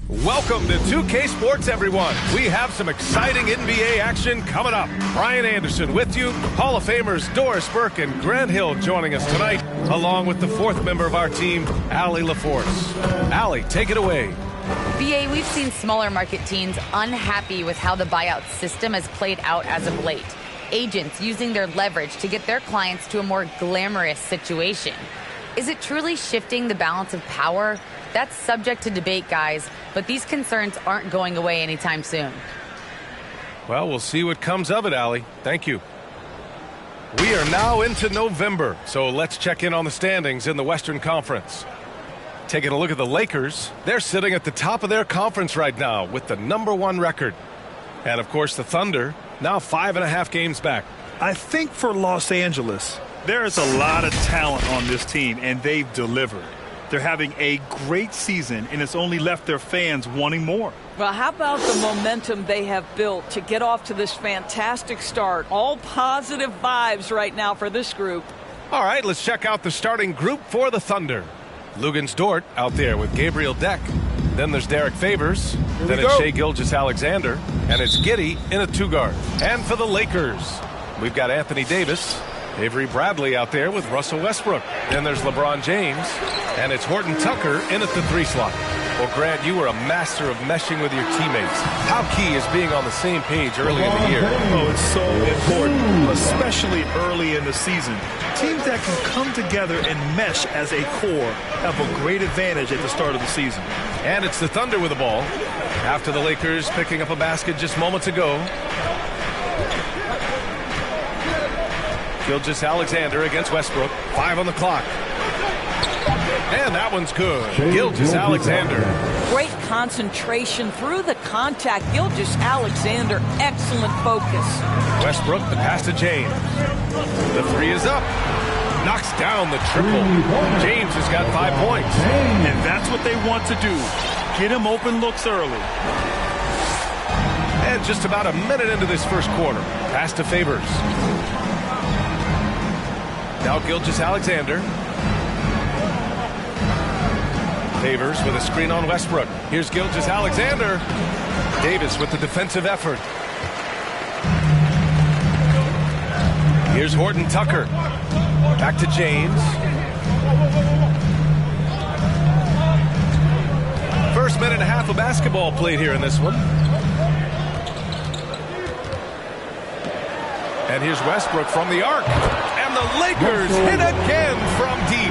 Welcome to 2K Sports, everyone. We have some exciting NBA action coming up. Brian Anderson with you. Hall of Famers Doris Burke and Grant Hill joining us tonight, along with the fourth member of our team, Allie LaForce. Allie, take it away. BA, we've seen smaller market teams unhappy with how the buyout system has played out as of late. Agents using their leverage to get their clients to a more glamorous situation. Is it truly shifting the balance of power? That's subject to debate, guys, but these concerns aren't going away anytime soon. Well, we'll see what comes of it, Allie. Thank you. We are now into November, so let's check in on the standings in the Western Conference. Taking a look at the Lakers, they're sitting at the top of their conference right now with the #1 record. And, of course, the Thunder, now 5.5 games back. I think for Los Angeles, there is a lot of talent on this team, and they've delivered. They're having a great season, and it's only left their fans wanting more. Well, how about the momentum they have built to get off to this fantastic start? All positive vibes right now for this group. All right, let's check out the starting group for the Thunder. Lugens Dort out there with Gabriel Deck. Then there's Derek Favors. Then it's Shai Gilgeous-Alexander. And it's Giddey in a 2-guard. And for the Lakers, we've got Anthony Davis, Avery Bradley out there with Russell Westbrook. Then there's LeBron James. And it's Horton Tucker in at the 3 slot. Well, Grant, you were a master of meshing with your teammates. How key is being on the same page early in the year? Oh, it's so important, especially early in the season. Teams that can come together and mesh as a core have a great advantage at the start of the season. And it's the Thunder with the ball. After the Lakers picking up a basket just moments ago. Gilgeous-Alexander against Westbrook. 5 on the clock. And that one's good. Gilgeous-Alexander. Great concentration through the contact. Gilgeous-Alexander, excellent focus. Westbrook, the pass to James. The 3 is up. Knocks down the triple. James has got 5 points. And that's what they want to do. Get him open looks early. And just about a minute into this first quarter. Pass to Favors. Now Gilgeous-Alexander. Favors with a screen on Westbrook. Here's Gilgeous-Alexander. Davis with the defensive effort. Here's Horton Tucker. Back to James. First minute and a half of basketball played here in this one. And here's Westbrook from the arc. And the Lakers hit again from deep.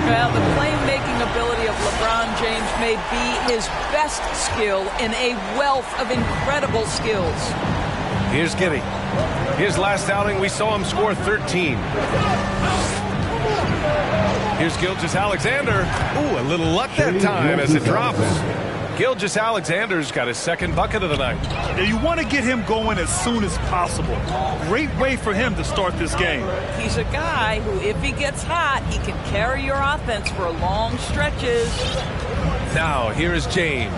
Well, the playmaking ability of LeBron James may be his best skill in a wealth of incredible skills. Here's Giddey. His last outing, we saw him score 13. Here's Gilgeous-Alexander. Ooh, a little luck that time as it drops. Gilgeous-Alexander's got his second bucket of the night. Now you want to get him going as soon as possible. Great way for him to start this game. He's a guy who, if he gets hot, he can carry your offense for long stretches. Now, here is James.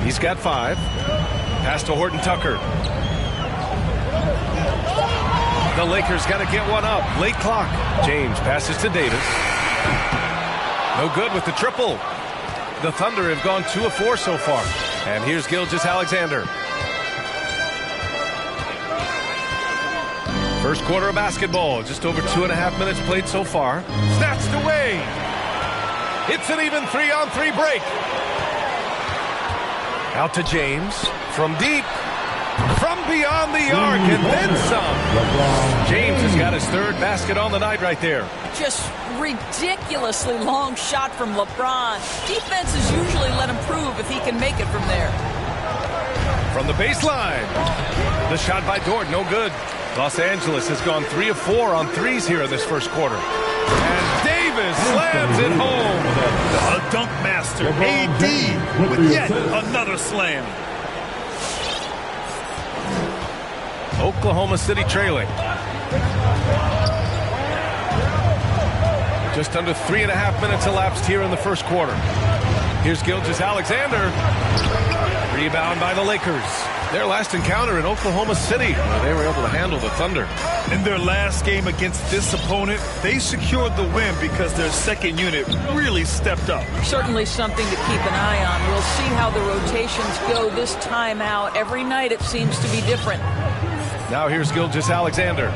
He's got 5. Pass to Horton Tucker. The Lakers got to get one up. Late clock. James passes to Davis. No good with the triple. The Thunder have gone 2 of 4 so far. And here's Gilgeous-Alexander. First quarter of basketball. Just over 2.5 minutes played so far. Snatched away. It's an even 3-on-3 break. Out to James. From deep. From beyond the arc. And then some. James has got his 3rd basket on the night right there. Just ridiculously long shot from LeBron. Defenses usually let him prove if he can make it from there. From the baseline. The shot by Dort, no good. Los Angeles has gone 3 of 4 on 3s here in this first quarter. And Davis slams it home. The dunk master, AD, with yet another slam. Oklahoma City trailing. Just under 3.5 minutes elapsed here in the first quarter. Here's Gilgeous-Alexander. Rebound by the Lakers. Their last encounter in Oklahoma City, where they were able to handle the Thunder. In their last game against this opponent, they secured the win because their second unit really stepped up. Certainly something to keep an eye on. We'll see how the rotations go this time out. Every night it seems to be different. Now here's Gilgeous-Alexander.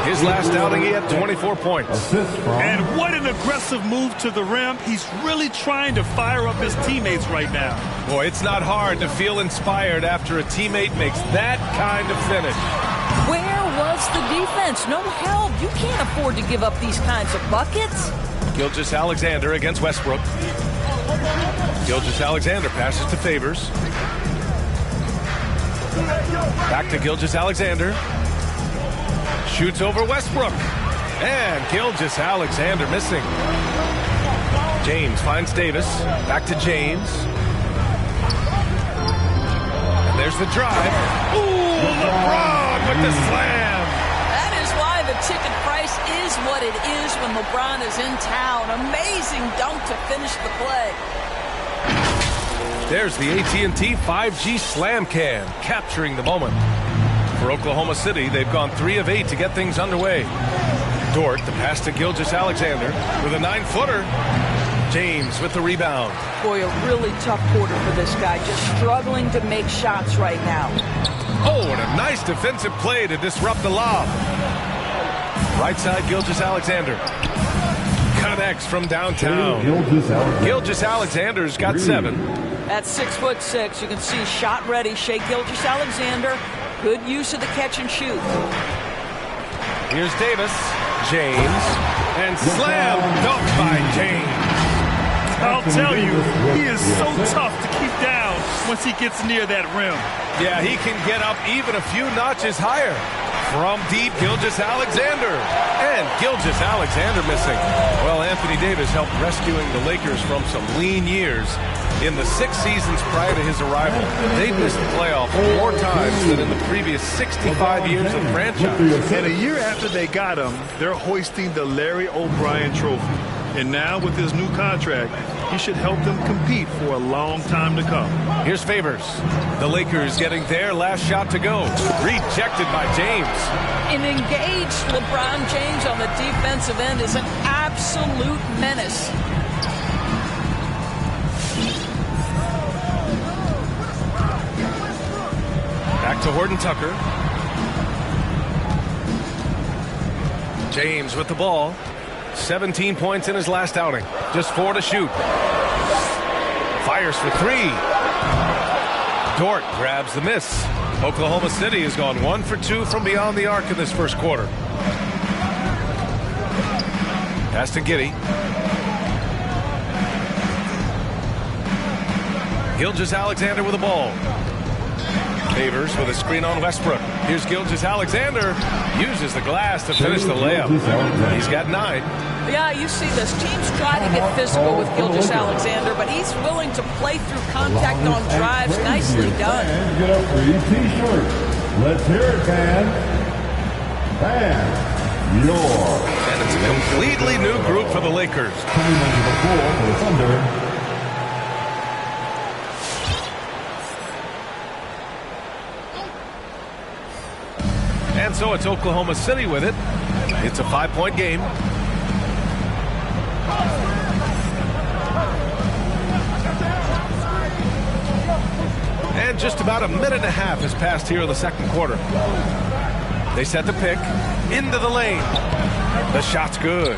His last outing, he had 24 points. And what an aggressive move to the rim. He's really trying to fire up his teammates right now. Boy, it's not hard to feel inspired after a teammate makes that kind of finish. Where was the defense? No help. You can't afford to give up these kinds of buckets. Gilgeous-Alexander against Westbrook. Gilgeous-Alexander passes to Favors. Back to Gilgeous-Alexander. Shoots over Westbrook. And Gilgeous-Alexander missing. James finds Davis. Back to James. And there's the drive. Ooh, LeBron with the slam. That is why the ticket price is what it is when LeBron is in town. Amazing dunk to finish the play. There's the AT&T 5G Slam Can, capturing the moment. For Oklahoma City, they've gone 3 of 8 to get things underway. Dort, the pass to Gilgeous-Alexander with a 9-footer. James with the rebound. Boy, a really tough quarter for this guy, just struggling to make shots right now. Oh, and a nice defensive play to disrupt the lob. Right side, Gilgeous-Alexander. Connects from downtown. Gilgeous-Alexander's got 7. At 6'6", you can see shot ready. Shai Gilgeous-Alexander, good use of the catch and shoot. Here's Davis, James, and slam dunk by James. I'll tell you, he is so tough to keep down once he gets near that rim. Yeah, he can get up even a few notches higher. From deep, Gilgeous-Alexander. And Gilgeous-Alexander missing. Well, Anthony Davis helped rescuing the Lakers from some lean years. In the 6 seasons prior to his arrival, they've missed the playoffs more times than in the previous 65 years of franchise. And a year after they got him, they're hoisting the Larry O'Brien Trophy. And now with his new contract, he should help them compete for a long time to come. Here's Favors. The Lakers getting their last shot to go. Rejected by James. An engaged LeBron James on the defensive end is an absolute menace. Back to Horton Tucker. James with the ball. 17 points in his last outing. Just 4 to shoot. Fires for 3. Dort grabs the miss. Oklahoma City has gone 1 for 2 from beyond the arc in this first quarter. Pass to Giddey. Gilgeous-Alexander with the ball. Favors with a screen on Westbrook. Here's Gilgeous-Alexander. Uses the glass to finish the layup. He's got 9. Yeah, you see this. Teams try to get physical with Gilgeous-Alexander, but he's willing to play through contact on drives. Nicely done. Get up for your T-shirt. Let's hear it, fans. And it's a completely new group for the Lakers. Coming into the floor for the Thunder. And so it's Oklahoma City with it. It's a 5-point game. And just about a minute and a half has passed here in the second quarter. They set the pick into the lane. The shot's good.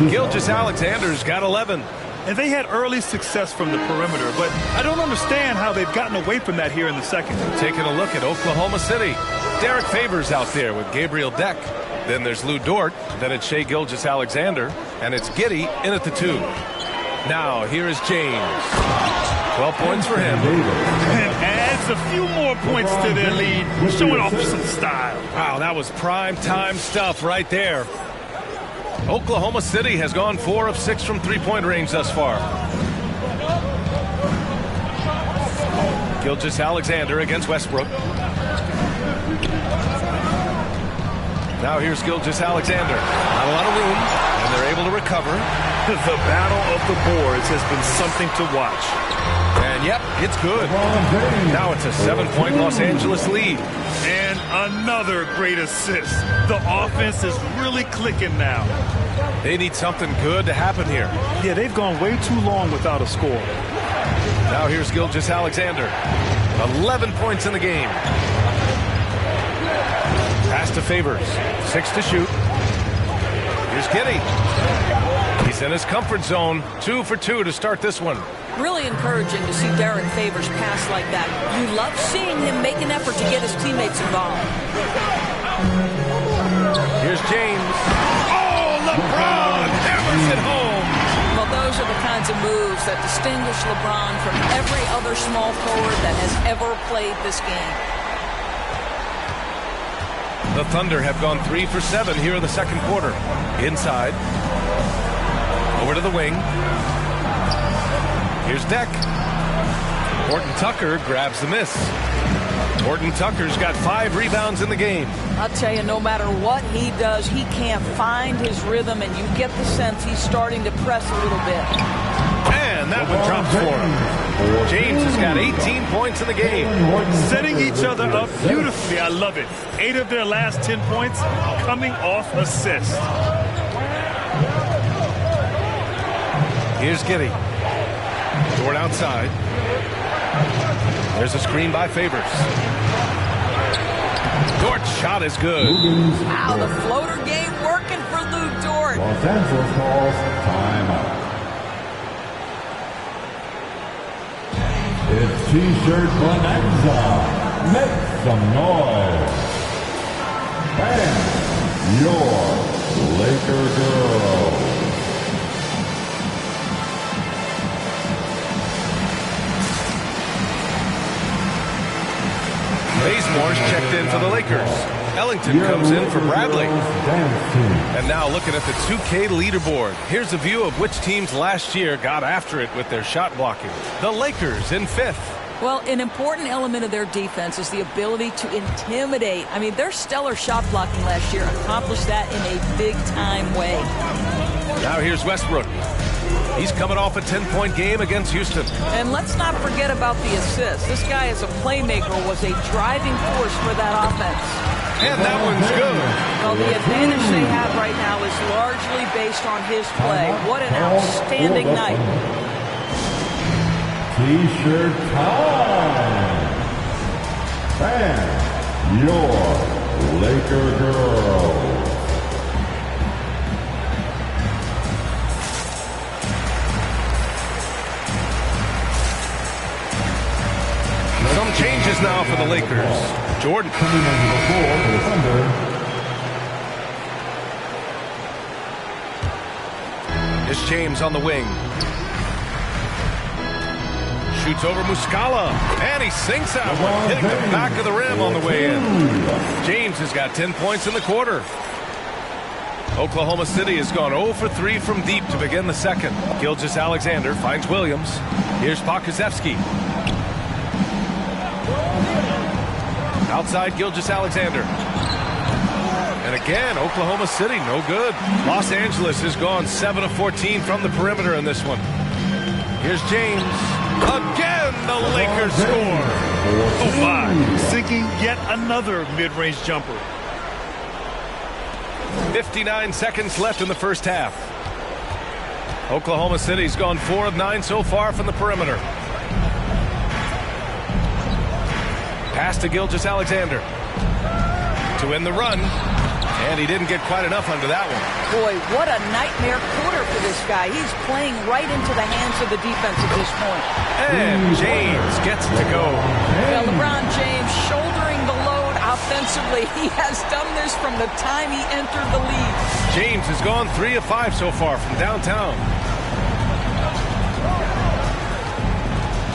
Gilgeous-Alexander's got 11. And they had early success from the perimeter, but I don't understand how they've gotten away from that here in the second. Taking a look at Oklahoma City. Derek Favors out there with Gabriel Deck. Then there's Lou Dort. Then it's Shai Gilgeous-Alexander. And it's Giddey in at the 2. Now, here is James. 12 points for him. And adds a few more points to their lead, showing off some style. Wow, that was prime time stuff right there. Oklahoma City has gone 4 of 6 from three-point range thus far. Gilgeous-Alexander against Westbrook. Now here's Gilgeous-Alexander. Not a lot of room, and they're able to recover. The battle of the boards has been something to watch. And yep, it's good. Now it's a 7-point Los Angeles lead. And another great assist. The offense is really clicking now. They need something good to happen here. Yeah, they've gone way too long without a score. Now here's Gilgeous-Alexander. 11 points in the game. Pass to Favors. 6 to shoot. Here's Giddey. He's in his comfort zone. 2 for 2 to start this one. Really encouraging to see Derek Favors pass like that. You love seeing him make an effort to get his teammates involved. Here's James. Oh, LeBron hammers it home. Well, those are the kinds of moves that distinguish LeBron from every other small forward that has ever played this game. The Thunder have gone 3 for 7 here in the second quarter. Inside. Over to the wing. Here's Deck. Horton Tucker grabs the miss. Horton Tucker's got 5 rebounds in the game. I'll tell you, no matter what he does, he can't find his rhythm, and you get the sense he's starting to press a little bit. And that one drops for him. James has got 18 points in the game. Setting each other up beautifully. I love it. 8 of their last 10 points coming off assists. Here's Giddey. Dort outside. There's a screen by Favors. Dort's shot is good. Wow, the floater game working for Lou Dort. Los Angeles calls timeout. It's T-shirt bonanza. Make some noise. And your Laker girl. Bazemore's checked in for the Lakers. Ellington comes in for Bradley. And now looking at the 2K leaderboard. Here's a view of which teams last year got after it with their shot blocking. The Lakers in 5th. Well, an important element of their defense is the ability to intimidate. I mean, their stellar shot blocking last year accomplished that in a big-time way. Now here's Westbrook. He's coming off a 10-point game against Houston. And let's not forget about the assist. This guy as a playmaker was a driving force for that offense. And that one's good. Well, the advantage they have right now is largely based on his play. What an outstanding night. T-shirt time. And your Laker girl. Some changes now for the Lakers. Jordan. Coming into the floor for the Thunder. Here's James on the wing. Shoots over Muscala. And he sinks out one, hitting the back of the rim on the way in. James has got 10 points in the quarter. Oklahoma City has gone 0 for 3 from deep to begin the second. Gilgeous-Alexander finds Williams. Here's Pokusevski. Outside Gilgeous-Alexander. And again, Oklahoma City, no good. Los Angeles has gone 7 of 14 from the perimeter in this one. Here's James. Again, the Lakers score. Oh, my. Sinking yet another mid-range jumper. 59 seconds left in the first half. Oklahoma City's gone 4 of 9 so far from the perimeter. Pass to Gilgeous-Alexander to win the run, and he didn't get quite enough under that one. Boy, what a nightmare quarter for this guy. He's playing right into the hands of the defense at this point. And James gets to go. Well, LeBron James shouldering the load offensively. He has done this from the time he entered the league. James has gone 3 of 5 so far from downtown.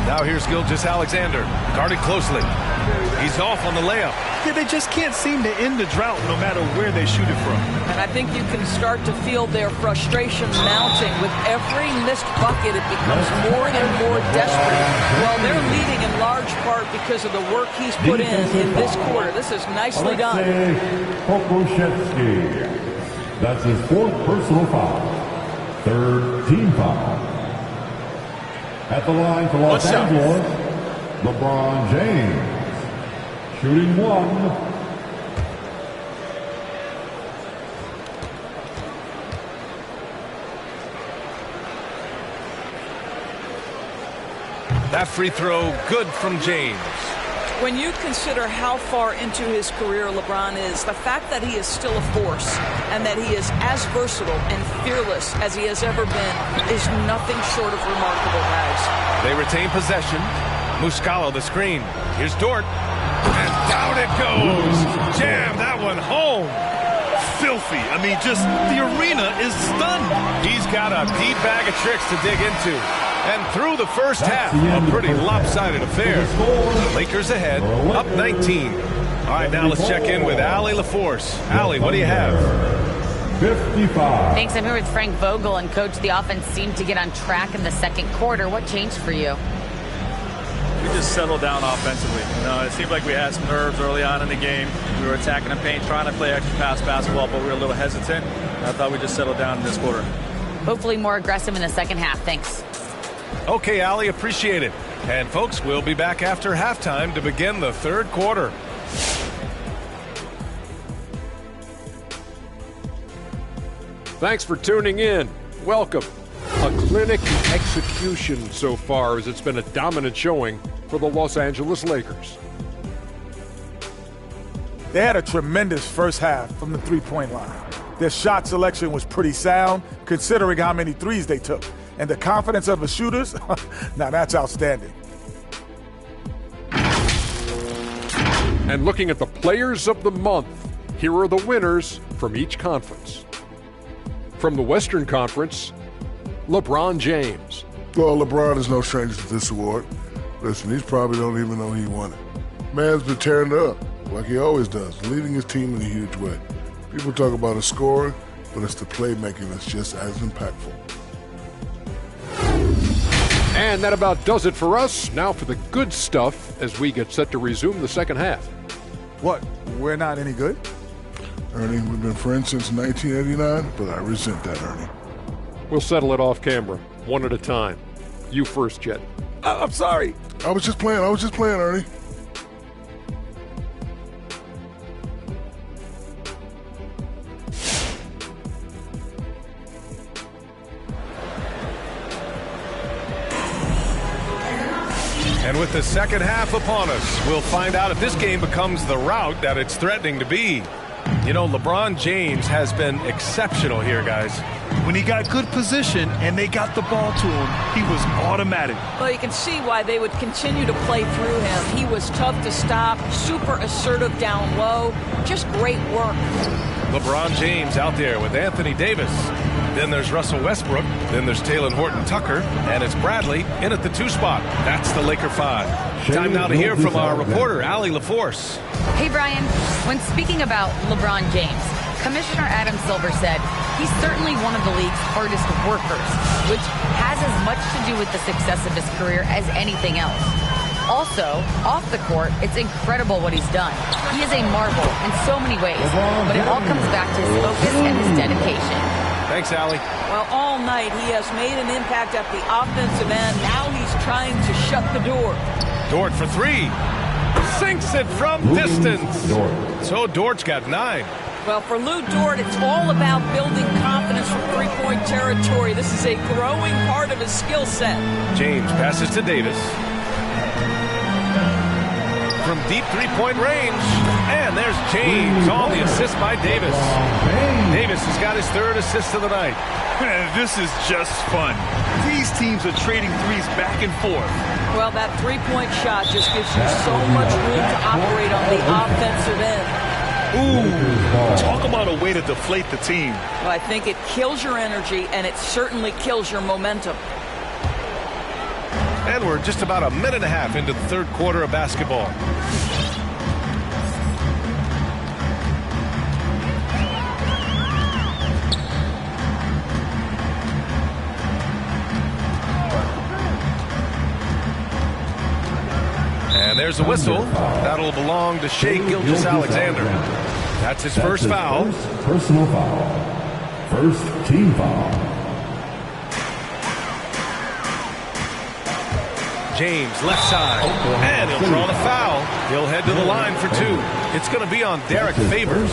Now here's Gilgeous-Alexander, guarded closely. He's off on the layup. Yeah, they just can't seem to end the drought no matter where they shoot it from. And I think you can start to feel their frustration mounting. With every missed bucket, it becomes more and more desperate. Well, they're leading in large part because of the work he's put in this quarter. This is nicely done. Pokusevski. That's his 4th personal foul. 3rd team foul. At the line for Los Angeles, LeBron James. Shooting 1. That free throw good from James. When you consider how far into his career LeBron is, the fact that he is still a force and that he is as versatile and fearless as he has ever been is nothing short of remarkable, guys. They retain possession. Muscala the screen. Here's Dort. And down it goes. Jam that one home. Filthy. I mean, just the arena is stunned. He's got a deep bag of tricks to dig into. And through the first half, a pretty lopsided affair. Lakers ahead, up 19. All right, now let's check in with Allie LaForce. Allie, what do you have? 55. Thanks. I'm here with Frank Vogel, and Coach, the offense seemed to get on track in the second quarter. What changed for you? We just settled down offensively. You know, it seemed like we had some nerves early on in the game. We were attacking the paint, trying to play extra pass basketball, but we were a little hesitant. And I thought we just settled down in this quarter. Hopefully more aggressive in the second half. Thanks. Okay, Allie, appreciate it. And folks, we'll be back after halftime to begin the third quarter. Thanks for tuning in. Welcome. A clinic in execution so far, as it's been a dominant showing for the Los Angeles Lakers. They had a tremendous first half from the three-point line. Their shot selection was pretty sound, considering how many threes they took. And the confidence of the shooters, now that's outstanding. And looking at the players of the month, here are the winners from each conference. From the Western Conference, LeBron James. Well, LeBron is no stranger to this award. Listen, he probably don't even know he won it. Man's been tearing it up, like he always does, leading his team in a huge way. People talk about his scoring, but it's the playmaking that's just as impactful. And that about does it for us. Now for the good stuff as we get set to resume the second half. What, we're not any good? Ernie, we've been friends since 1989, but I resent that, Ernie. We'll settle it off camera, one at a time. You first, Jet. I'm sorry. I was just playing, Ernie. And with the second half upon us, we'll find out if this game becomes the rout that it's threatening to be. You know, LeBron James has been exceptional here, guys. When he got good position and they got the ball to him, he was automatic. Well, you can see why they would continue to play through him. He was tough to stop, super assertive down low, just great work. LeBron James out there with Anthony Davis. Then there's Russell Westbrook. Then there's Talen Horton-Tucker. And it's Bradley in at the 2 spot. That's the Laker 5. Time now to hear from our reporter, Allie LaForce. Hey, Brian. When speaking about LeBron James, Commissioner Adam Silver said he's certainly one of the league's hardest workers, which has as much to do with the success of his career as anything else. Also, off the court, it's incredible what he's done. He is a marvel in so many ways, but it all comes back to his focus and his dedication. Thanks, Allie. Well, all night he has made an impact at the offensive end. Now he's trying to shut the door. Dort for 3. Sinks it from distance. So Dort's got 9. Well, for Lou Dort, it's all about building confidence from three-point territory. This is a growing part of his skill set. James passes to Davis. From deep three-point range. And there's James on the assist by Davis. Davis has got his 3rd assist of the night. Man, this is just fun. These teams are trading threes back and forth. Well, that three-point shot just gives you so much room to operate on the offensive end. Ooh, talk about a way to deflate the team. Well, I think it kills your energy, and it certainly kills your momentum. And we're just about a minute and a half into the third quarter of basketball. And there's a whistle. That'll belong to Shai Gilgeous-Alexander. That's his first foul. Personal foul. First team foul. James, left side, and he'll draw the foul. He'll head to the line for 2. It's going to be on Derek Favors.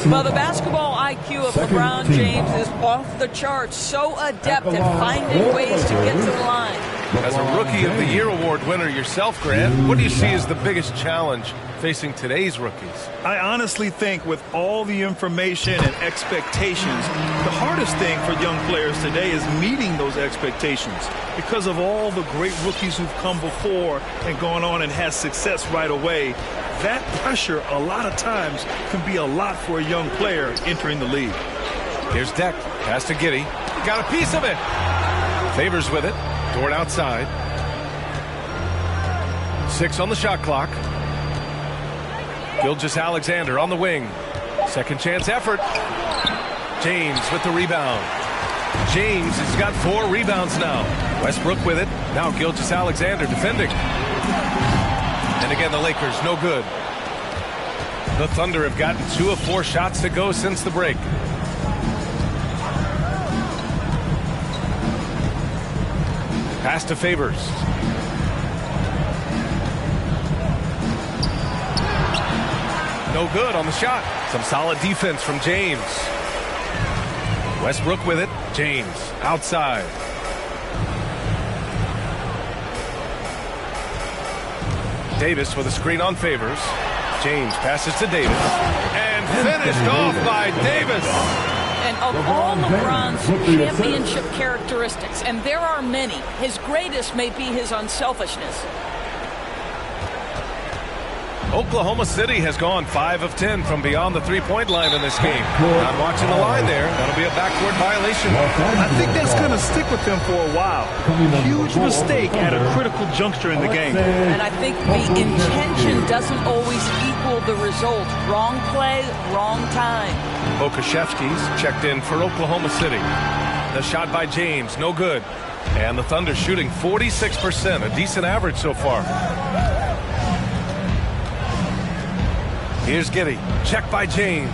Well, the basketball IQ of LeBron James is off the charts. So adept at finding ways to get to the line. As a Rookie of the Year award winner yourself, Grant, what do you see as the biggest challenge facing today's rookies? I honestly think with all the information and expectations, the hardest thing for young players today is meeting those expectations because of all the great rookies who've come before and gone on and had success right away. That pressure a lot of times can be a lot for a young player entering the league. Here's Deck, pass to Giddey, got a piece of it. Favors with it, Dort outside. 6 on the shot clock. Gilgeous-Alexander on the wing. Second chance effort. James with the rebound. James has got 4 rebounds now. Westbrook with it. Now Gilgeous-Alexander defending. And again, the Lakers no good. The Thunder have gotten 2 of 4 shots to go since the break. Pass to Favors. No good on the shot. Some solid defense from James. Westbrook with it. James outside. Davis with a screen on Favors. James passes to Davis. And finished off by Davis. And of all LeBron's championship characteristics, and there are many, his greatest may be his unselfishness. Oklahoma City has gone 5 of 10 from beyond the three-point line in this game. Not watching the line there. That'll be a backcourt violation. I think that's going to stick with him for a while. Huge mistake at a critical juncture in the game. And I think the intention doesn't always equal the result. Wrong play, wrong time. Okashevsky's checked in for Oklahoma City. The shot by James, no good. And the Thunder shooting 46%, a decent average so far. Here's Giddey. Check by James.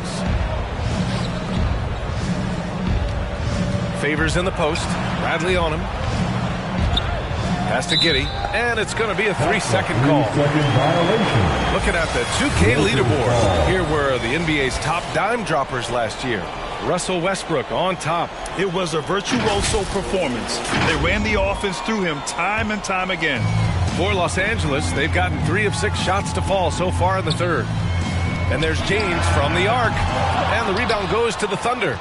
Favors in the post. Bradley on him. Pass to Giddey. And it's going to be a 3-second call. Looking at the 2K leaderboard. Here were the NBA's top dime droppers last year. Russell Westbrook on top. It was a virtuoso performance. They ran the offense through him time and time again. For Los Angeles, they've gotten 3 of 6 shots to fall so far in the third. And there's James from the arc. And the rebound goes to the Thunder.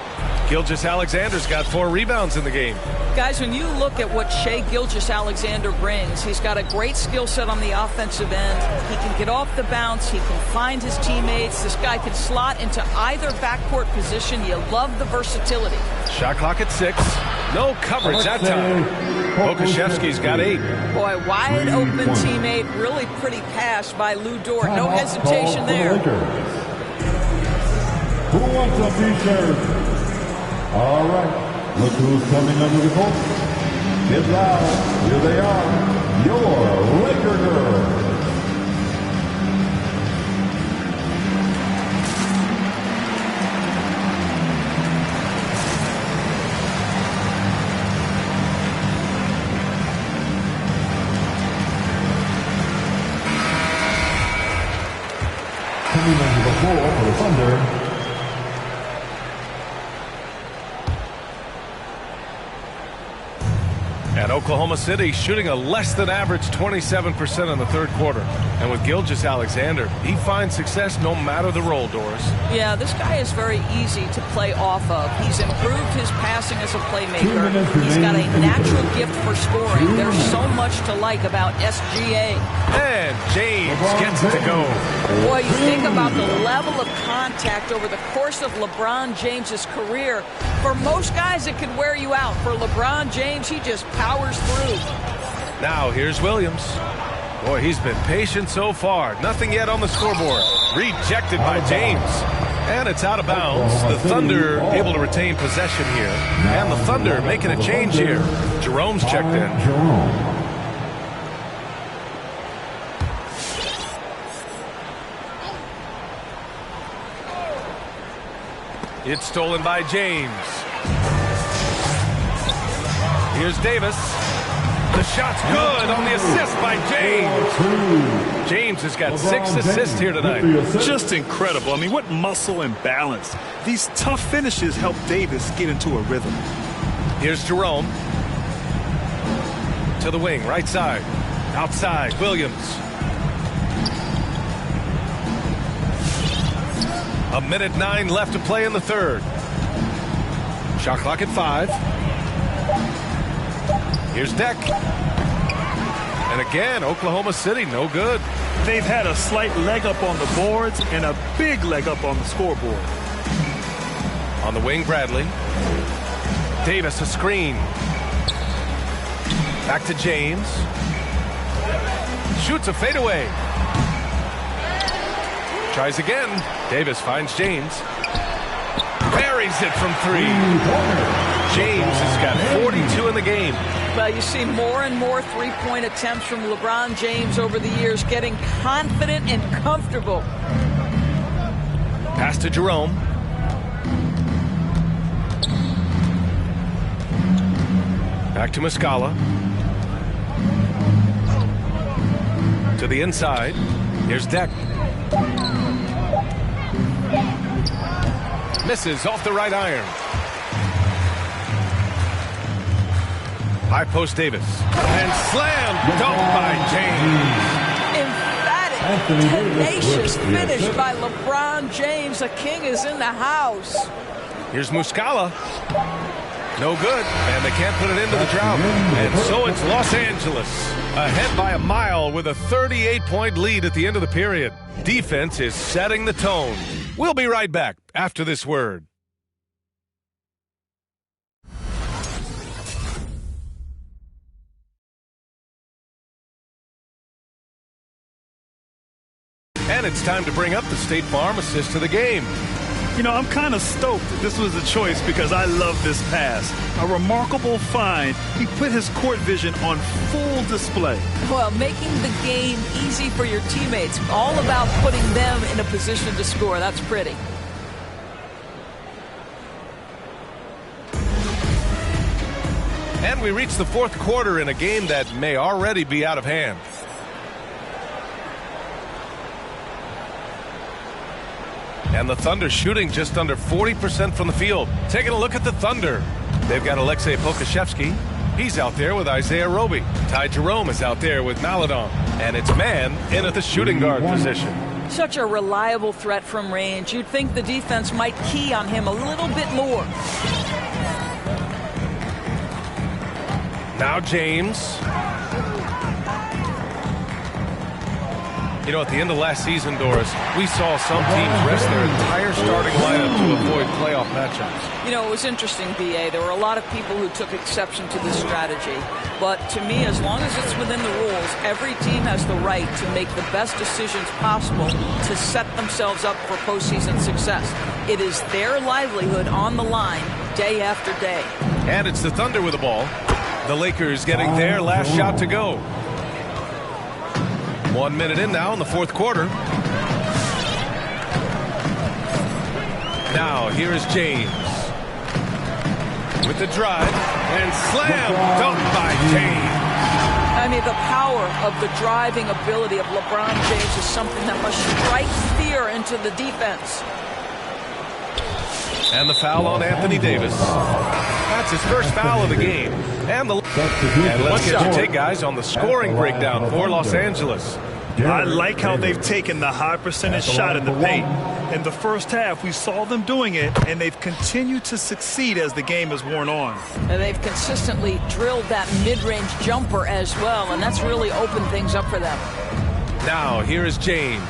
Gilgeous-Alexander's got 4 rebounds in the game. Guys, when you look at what Shai Gilgeous-Alexander brings, he's got a great skill set on the offensive end. He can get off the bounce. He can find his teammates. This guy can slot into either backcourt position. You love the versatility. Shot clock at 6. No coverage that time. Okashevsky's got 8. Boy, wide open teammate. Really pretty pass by Lou Dort. No hesitation there. Who wants a t-shirt? All right, look who's coming under the court. Get loud, here they are, your Laker girls. Coming under the floor for the Thunder. And Oklahoma City shooting a less than average 27% in the third quarter. And with Gilgeous-Alexander, he finds success no matter the role, Doris. Yeah, this guy is very easy to play off of. He's improved his passing as a playmaker. He's got a natural gift for scoring. There's so much to like about SGA. And James gets it to go. Boy, you think about the level of contact over the course of LeBron James's career. For most guys, it could wear you out. For LeBron James, he just powers through. Now here's Williams. Boy, he's been patient so far. Nothing yet on the scoreboard. Rejected by James. And it's out of bounds. The Thunder able to retain possession here. And the Thunder making a change here. Jerome's checked in. It's stolen by James. Here's Davis. The shot's good on the assist by James. James has got 6 assists here tonight. Just incredible. I mean, what muscle and balance. These tough finishes help Davis get into a rhythm. Here's Jerome. To the wing, right side. Outside, Williams. A minute 9 left to play in the third. Shot clock at 5. Here's Deck. And again, Oklahoma City, no good. They've had a slight leg up on the boards and a big leg up on the scoreboard. On the wing, Bradley. Davis, a screen. Back to James. Shoots a fadeaway. Tries again. Davis finds James. Buries it from 3. James has got 42 in the game. Well, you see more and more three-point attempts from LeBron James over the years, getting confident and comfortable. Pass to Jerome. Back to Muscala. To the inside. Here's Deck. Misses off the right iron. High post Davis. And slam dunked by James. Emphatic, tenacious finish by LeBron James. The king is in the house. Here's Muscala. No good. And they can't put it into the drought. And so it's Los Angeles ahead by a mile with a 38-point lead at the end of the period. Defense is setting the tone. We'll be right back after this word. And it's time to bring up the State Farm assist to the game. You know, I'm kind of stoked that this was a choice because I love this pass. A remarkable find. He put his court vision on full display. Well, making the game easy for your teammates. All about putting them in a position to score. That's pretty. And we reach the fourth quarter in a game that may already be out of hand. And the Thunder shooting just under 40% from the field. Taking a look at the Thunder. They've got Alexei Pokusevski. He's out there with Isaiah Roby. Ty Jerome is out there with Maladon. And it's man in at the shooting guard position. Such a reliable threat from range. You'd think the defense might key on him a little bit more. Now James. You know, at the end of last season, Doris, we saw some teams rest their entire starting lineup to avoid playoff matchups. You know, it was interesting, B.A. There were a lot of people who took exception to this strategy. But to me, as long as it's within the rules, every team has the right to make the best decisions possible to set themselves up for postseason success. It is their livelihood on the line day after day. And it's the Thunder with the ball. The Lakers getting their last shot to go. 1 minute in now in the fourth quarter. Now here is James with the drive and slam dunked by James. I mean, the power of the driving ability of LeBron James is something that must strike fear into the defense. And the foul on Anthony Davis. That's his first foul of the game. And let's get your take, guys, on the scoring breakdown for Los Angeles. I like how they've taken the high percentage shot in the paint. In the first half, we saw them doing it, and they've continued to succeed as the game has worn on. And they've consistently drilled that mid-range jumper as well, and that's really opened things up for them. Now, here is James.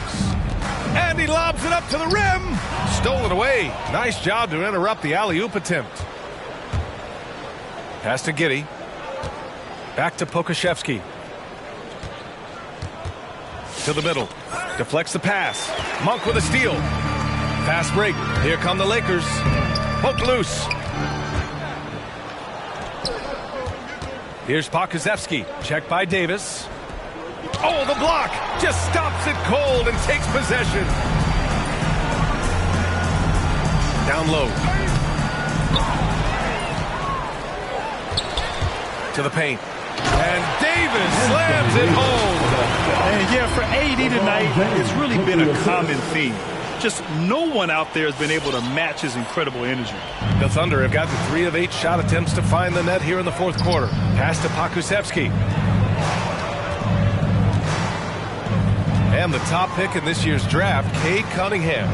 And he lobs it up to the rim. Stole it away. Nice job to interrupt the alley-oop attempt. Pass to Giddey. Back to Pokusevski. To the middle. Deflects the pass. Monk with a steal. Fast break. Here come the Lakers. Poke loose. Here's Pokusevski. Checked by Davis. Oh, the block. Just stops it cold and takes possession. Down low. To the paint. And Davis slams it home. And yeah, for AD tonight, it's really been a common theme. Just no one out there has been able to match his incredible energy. The Thunder have gotten 3 of 8 shot attempts to find the net here in the fourth quarter. Pass to Pokusevski. And the top pick in this year's draft, Cade Cunningham.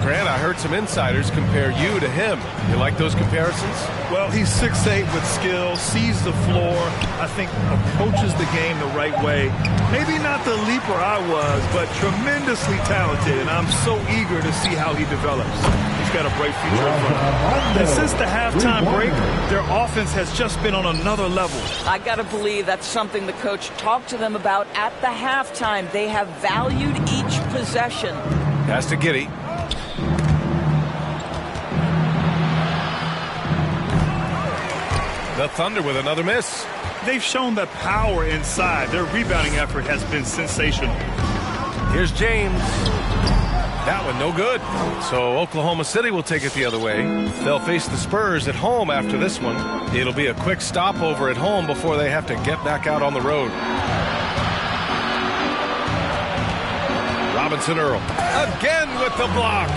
Grant, I heard some insiders compare you to him. You like those comparisons? Well, he's 6'8" with skill, sees the floor, I think approaches the game the right way. Maybe not the leaper I was, but tremendously talented, and I'm so eager to see how he develops. He's got a bright future in front of him. And since the halftime break, their offense has just been on another level. I got to believe that's something the coach talked to them about at the halftime. They have valued each possession. Pass to Giddey. The Thunder with another miss. They've shown that power inside. Their rebounding effort has been sensational. Here's James. That one no good. So Oklahoma City will take it the other way. They'll face the Spurs at home after this one. It'll be a quick stopover at home before they have to get back out on the road. Robinson Earl again with the block.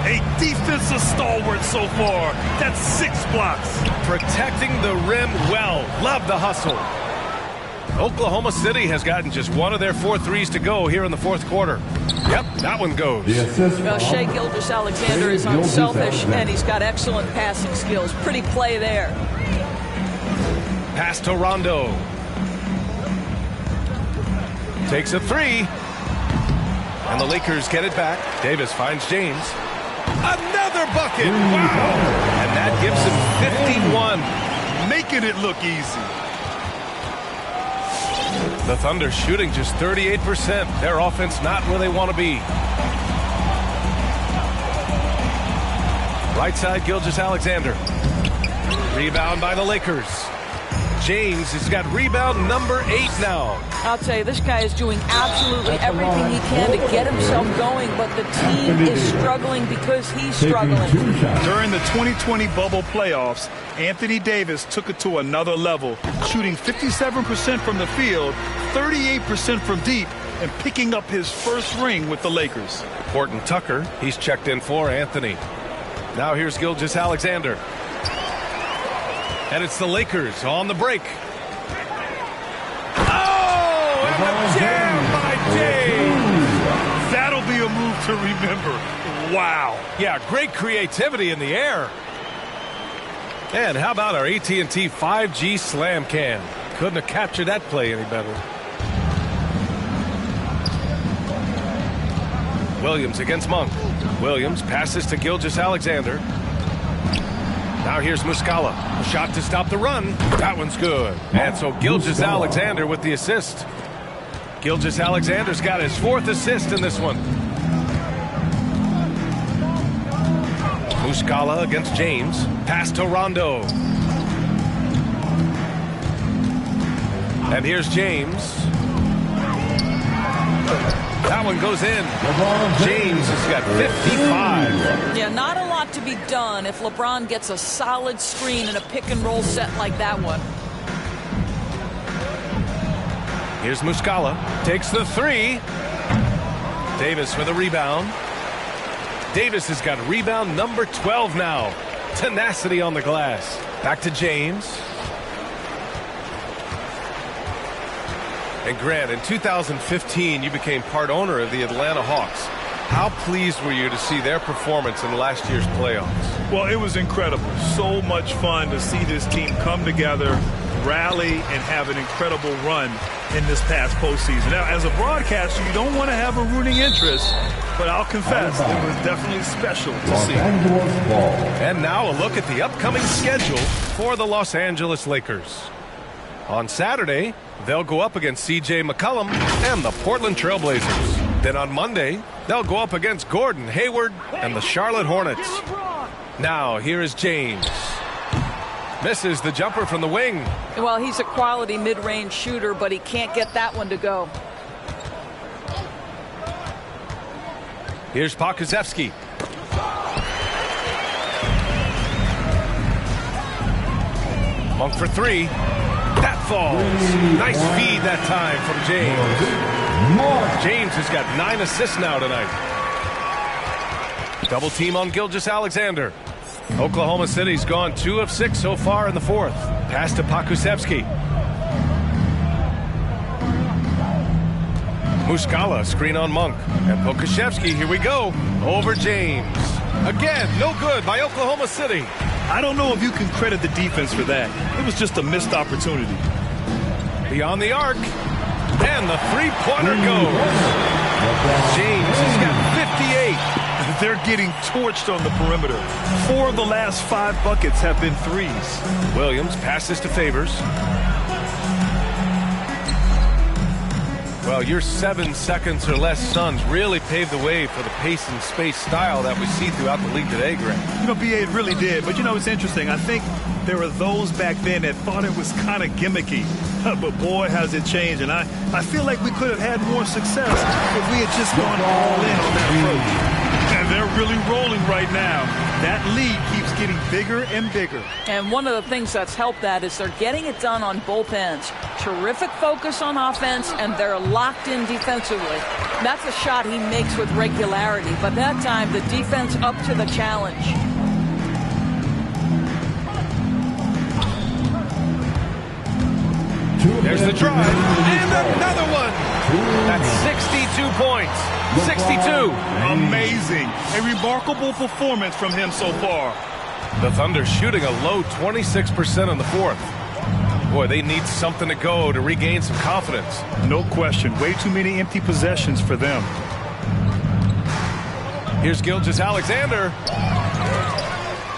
A defensive stalwart so far. That's 6 blocks. Protecting the rim well. Love the hustle. Oklahoma City has gotten just 1 of their 4 threes to go here in the fourth quarter. Yep, that one goes. Well, Shai Gilgeous-Alexander is unselfish, and he's got excellent passing skills. Pretty play there. Pass to Rondo. Takes a 3. And the Lakers get it back. Davis finds James. Another bucket! Wow! And that gives him 51. Making it look easy. The Thunder shooting just 38%. Their offense not where they want to be. Right side, Gilgeous-Alexander. Rebound by the Lakers. James has got rebound number 8 now. I'll tell you, this guy is doing absolutely everything he can to get himself going, but the team is struggling because he's struggling. During the 2020 bubble playoffs, Anthony Davis took it to another level, shooting 57% from the field, 38% from deep, and picking up his first ring with the Lakers. Horton Tucker, he's checked in for Anthony. Now here's Gilgeous-Alexander. And it's the Lakers on the break. Oh, and the jam by James. That'll be a move to remember. Wow. Yeah, great creativity in the air. And how about our AT&T 5G Slam Cam? Couldn't have captured that play any better. Williams against Monk. Williams passes to Gilgeous-Alexander. Now here's Muscala. A shot to stop the run. That one's good. And so Gilgeous-Alexander with the assist. Gilgeous-Alexander's got his 4th assist in this one. Muscala against James. Pass to Rondo. And here's James. That one goes in. James has got 55. Yeah, not a lot to be done if LeBron gets a solid screen in a pick-and-roll set like that one. Here's Muscala. Takes the 3. Davis with a rebound. Davis has got rebound number 12 now. Tenacity on the glass. Back to James. And Grant, in 2015, you became part owner of the Atlanta Hawks. How pleased were you to see their performance in last year's playoffs? Well, it was incredible. So much fun to see this team come together, rally, and have an incredible run in this past postseason. Now, as a broadcaster, you don't want to have a rooting interest, but I'll confess, it was definitely special to see. And now a look at the upcoming schedule for the Los Angeles Lakers. On Saturday, they'll go up against C.J. McCollum and the Portland Trailblazers. Then on Monday, they'll go up against Gordon Hayward and the Charlotte Hornets. Now, here is James. Misses the jumper from the wing. Well, he's a quality mid-range shooter, but he can't get that one to go. Here's Pokusevski. Monk for 3. That falls. Nice feed that time from James. James has got 9 assists now tonight. Double team on Gilgeous-Alexander. Oklahoma City's gone 2 of 6 so far in the fourth. Pass to Pakusevski. Muscala, screen on Monk. And Pokusevski, here we go. Over James. Again, no good by Oklahoma City. I don't know if you can credit the defense for that. It was just a missed opportunity. Beyond the arc. And the three-pointer goes. James has got 58. They're getting torched on the perimeter. 4 of the last 5 buckets have been threes. Williams passes to Favors. Well, your 7 seconds or less Suns really paved the way for the pace and space style that we see throughout the league today, Greg. You know, BA, it really did. But, you know, it's interesting. I think there were those back then that thought it was kind of gimmicky. But, boy, has it changed. And I feel like we could have had more success if we had just gone all in on that approach. And they're really rolling right now. That lead keeps getting bigger and bigger. And one of the things that's helped that is they're getting it done on both ends. Terrific focus on offense, and they're locked in defensively. That's a shot he makes with regularity, but that time the defense up to the challenge. There's the drive, and another one. That's 62 points. 62. Amazing. A remarkable performance from him so far. The Thunder shooting a low 26% in the fourth. Boy, they need something to go to regain some confidence. No question. Way too many empty possessions for them. Here's Gilgeous-Alexander.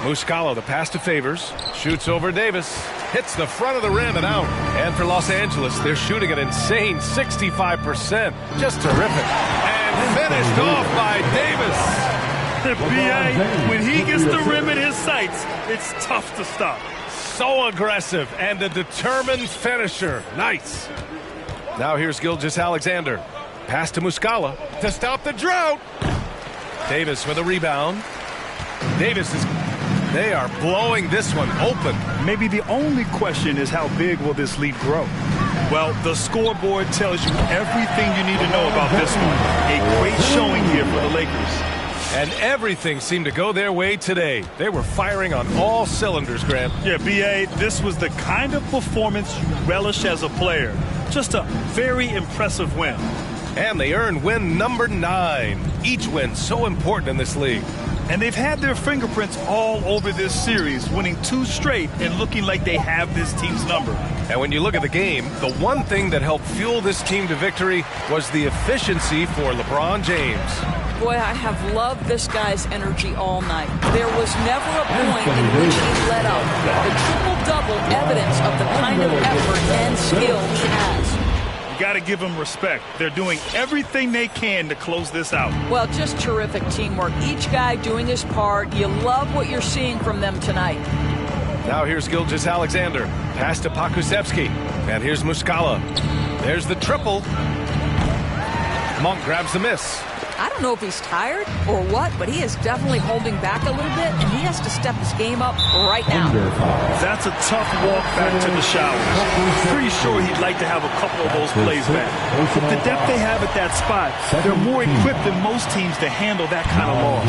Muscala, the pass to Favors. Shoots over Davis. Hits the front of the rim and out. And for Los Angeles, they're shooting an insane 65%. Just terrific. And finished off by Davis. BA, when he gets the rim in his sights, it's tough to stop. So aggressive and a determined finisher. Nice. Now here's Gilgeous-Alexander. Pass to Muscala to stop the drought. Davis with a rebound. Davis is... They are blowing this one open. Maybe the only question is how big will this lead grow? Well, the scoreboard tells you everything you need to know about this one. A great showing here for the Lakers. And everything seemed to go their way today. They were firing on all cylinders, Grant. Yeah, BA, this was the kind of performance you relish as a player. Just a very impressive win. And they earned win number 9. Each win so important in this league. And they've had their fingerprints all over this series, winning 2 straight and looking like they have this team's number. And when you look at the game, the one thing that helped fuel this team to victory was the efficiency for LeBron James. Boy, I have loved this guy's energy all night. There was never a point in which he let up. The triple-double evidence of the kind of effort and skill he has. Got to give them respect. They're doing everything they can to close this out. Well, just terrific teamwork. Each guy doing his part. You love what you're seeing from them tonight. Now here's Gilgeous-Alexander. Pass to Pakusevski. And here's Muscala. There's the triple. Monk grabs the miss. I don't know if he's tired or what, but he is definitely holding back a little bit, and he has to step his game up right now. That's a tough walk back to the showers. Pretty sure he'd like to have a couple of those plays back. With the depth they have at that spot, they're more equipped than most teams to handle that kind of loss.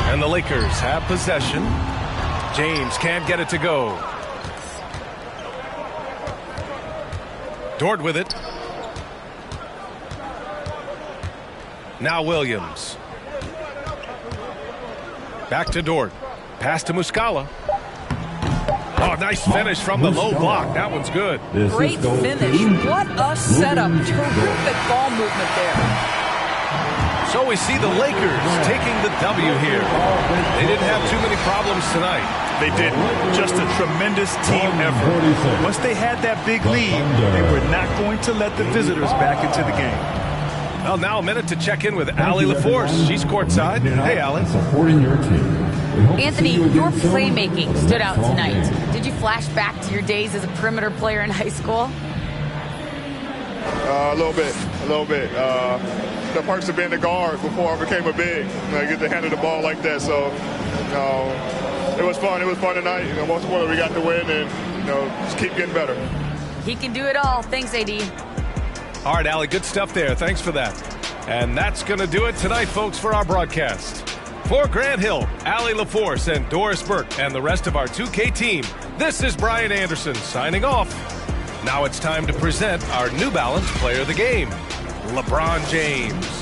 And the Lakers have possession. James can't get it to go. Dort with it. Now Williams. Back to Dort. Pass to Muscala. Oh, nice finish from the low block. That one's good. Great finish. What a setup. Terrific ball movement there. So we see the Lakers taking the W here. They didn't have too many problems tonight. They didn't. Just a tremendous team effort. Once they had that big lead, they were not going to let the visitors back into the game. Well, now a minute to check in with Allie LaForce. She's courtside. Hey, Allie. Anthony, your playmaking stood out tonight. Did you flash back to your days as a perimeter player in high school? A little bit. The perks of being the guard before I became a big. I get to handle the ball like that. So, it was fun. It was fun tonight. Most importantly, we got the win, and just keep getting better. He can do it all. Thanks, AD. All right, Allie, good stuff there. Thanks for that. And that's going to do it tonight, folks, for our broadcast. For Grant Hill, Allie LaForce, and Doris Burke, and the rest of our 2K team, this is Brian Anderson signing off. Now it's time to present our New Balance Player of the Game, LeBron James.